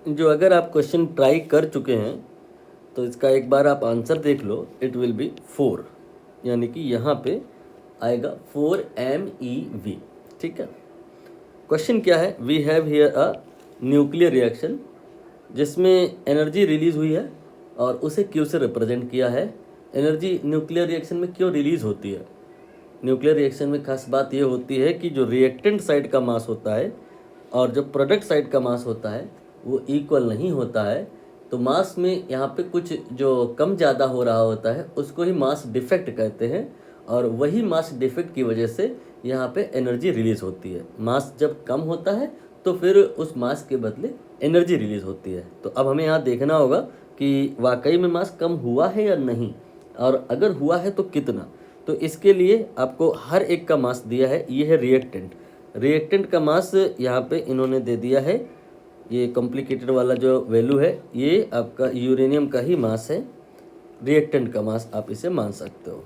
जो अगर आप क्वेश्चन ट्राई कर चुके हैं तो इसका एक बार आप आंसर देख लो, इट विल बी 4, यानी कि यहाँ पे आएगा 4 MeV। ठीक है, क्वेश्चन क्या है, we have here a nuclear reaction जिसमें एनर्जी रिलीज हुई है और उसे क्यू से रिप्रेजेंट किया है। एनर्जी न्यूक्लियर रिएक्शन में क्यों रिलीज होती है? न्यूक्लियर रिएक्शन में खास बात यह होती है कि जो रिएक्टेंट साइड का मास होता है और जो प्रोडक्ट साइड का मास होता है वो इक्वल नहीं होता है। तो मास में यहाँ पे कुछ जो कम ज़्यादा हो रहा होता है उसको ही मास डिफेक्ट कहते हैं, और वही मास डिफेक्ट की वजह से यहाँ पे एनर्जी रिलीज होती है। मास जब कम होता है तो फिर उस मास के बदले एनर्जी रिलीज होती है। तो अब हमें यहाँ देखना होगा कि वाकई में मास कम हुआ है या नहीं, और अगर हुआ है तो कितना। तो इसके लिए आपको हर एक का मास दिया है, ये है रिएक्टेंट। रिएक्टेंट का मास यहाँ पे इन्होंने दे दिया है, ये कॉम्प्लिकेटेड वाला जो वैल्यू है ये आपका यूरेनियम का ही मास है। रिएक्टेंट का मास आप इसे मान सकते हो।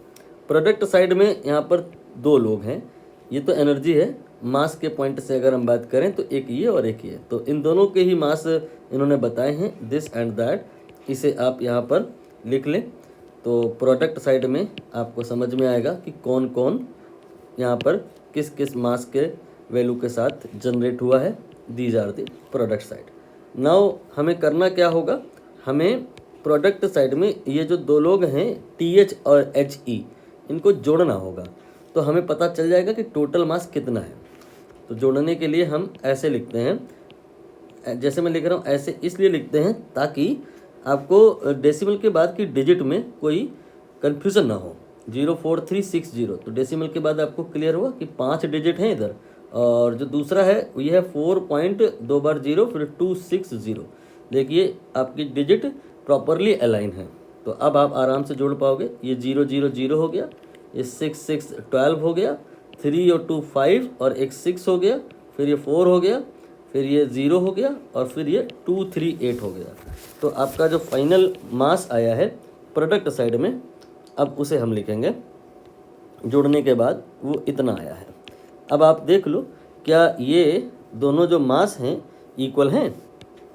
प्रोडक्ट साइड में यहाँ पर दो लोग हैं, ये तो एनर्जी है। मास के पॉइंट से अगर हम बात करें तो एक ये और एक ये, तो इन दोनों के ही मास इन्होंने बताए हैं, दिस एंड दैट। इसे आप यहाँ पर लिख लें तो प्रोडक्ट साइड में आपको समझ में आएगा कि कौन कौन यहाँ पर किस किस मास के वैल्यू के साथ जनरेट हुआ है। These are the product side. Now हमें करना क्या होगा, हमें प्रोडक्ट साइड में ये जो दो लोग हैं TH और HE इनको जोड़ना होगा, तो हमें पता चल जाएगा कि टोटल मास कितना है। तो जोड़ने के लिए हम ऐसे लिखते हैं, जैसे मैं लिख रहा हूँ ऐसे इसलिए लिखते हैं ताकि आपको डेसिमल के बाद की डिजिट में कोई कन्फ्यूज़न ना हो। 04360, तो डेसिमल के बाद आपको क्लियर हुआ कि 5 डिजिट हैं इधर, और जो दूसरा है ये है 4.2 बार 0 फिर 260। देखिए आपकी डिजिट प्रॉपरली अलाइन है। तो अब आप आराम से जोड़ पाओगे। ये 000 हो गया, ये 6 12 हो गया, 3 और 2 5 और एक 6 हो गया, फिर ये 4 हो गया, फिर ये 0 हो गया, और फिर ये 238 हो गया। तो आपका जो फाइनल मास आया है प्रोडक्ट साइड में, अब उसे हम लिखेंगे जोड़ने के बाद वो इतना आया है। अब आप देख लो क्या ये दोनों जो मास हैं इक्वल हैं,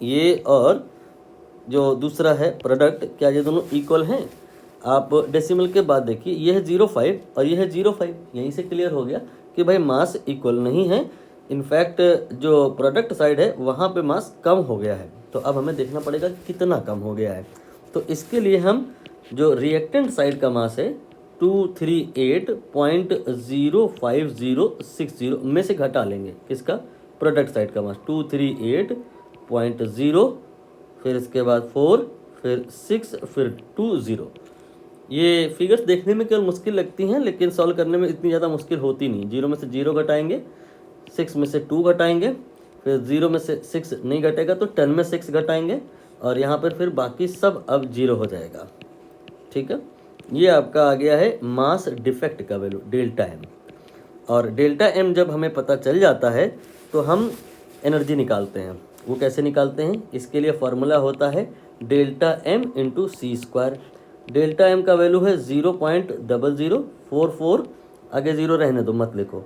ये और जो दूसरा है प्रोडक्ट, क्या ये दोनों इक्वल हैं? आप डेसिमल के बाद देखिए, ये है 0.5 और ये है 0.5, यहीं से क्लियर हो गया कि भाई मास इक्वल नहीं है। इनफैक्ट जो प्रोडक्ट साइड है वहाँ पे मास कम हो गया है। तो अब हमें देखना पड़ेगा कितना कम हो गया है। तो इसके लिए हम जो रिएक्टेंट साइड का मास है 238.05060 में से घटा लेंगे, किसका? प्रोडक्ट साइड का मास 238.0, फिर इसके बाद 4, फिर 6, फिर 20। ये फिगर्स देखने में केवल मुश्किल लगती हैं लेकिन सॉल्व करने में इतनी ज़्यादा मुश्किल होती नहीं। 0 में से 0 घटाएंगे, 6 में से 2 घटाएंगे, फिर 0 में से 6 नहीं घटेगा तो 10 में 6 घटाएंगे, और यहाँ पर फिर बाकी सब अब 0 हो जाएगा। ठीक है, ये आपका आ गया है मास डिफेक्ट का वैल्यू डेल्टा एम। और डेल्टा एम जब हमें पता चल जाता है तो हम एनर्जी निकालते हैं। वो कैसे निकालते हैं? इसके लिए फॉर्मूला होता है delta M into C²। Delta M का वैल्यू है 0.0044, आगे 0 रहने दो, मत लिखो।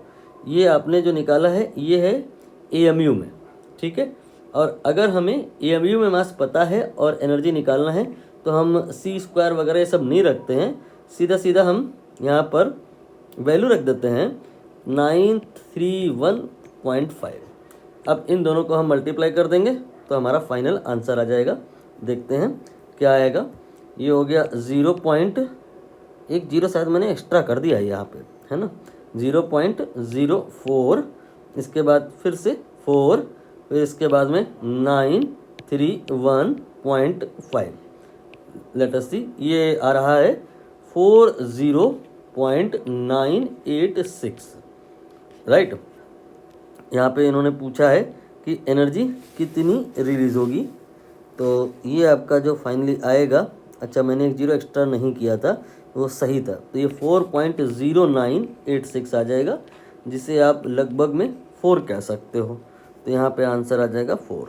ये आपने जो निकाला है ये है AMU में। ठीक है, और अगर हमें AMU में मास पता है और एनर्जी निकालना है तो हम C² वगैरह ये सब नहीं रखते हैं, सीधा सीधा हम यहाँ पर वैल्यू रख देते हैं 931.5। अब इन दोनों को हम मल्टीप्लाई कर देंगे तो हमारा फाइनल आंसर आ जाएगा। देखते हैं क्या आएगा। ये हो गया 0.10, शायद मैंने एक्स्ट्रा कर दिया है यहाँ पे, है ना, 0.04, इसके बाद फिर से 4, फिर इसके बाद में 931.5। लेट अस सी, ये आ रहा है 40.986। राइट, यहाँ पे इन्होंने पूछा है कि एनर्जी कितनी रिलीज होगी, तो ये आपका जो फाइनली आएगा, अच्छा मैंने एक 0 एक्स्ट्रा नहीं किया था, वो सही था, तो ये 4.0986 आ जाएगा, जिसे आप लगभग में 4 कह सकते हो। तो यहाँ पे आंसर आ जाएगा 4।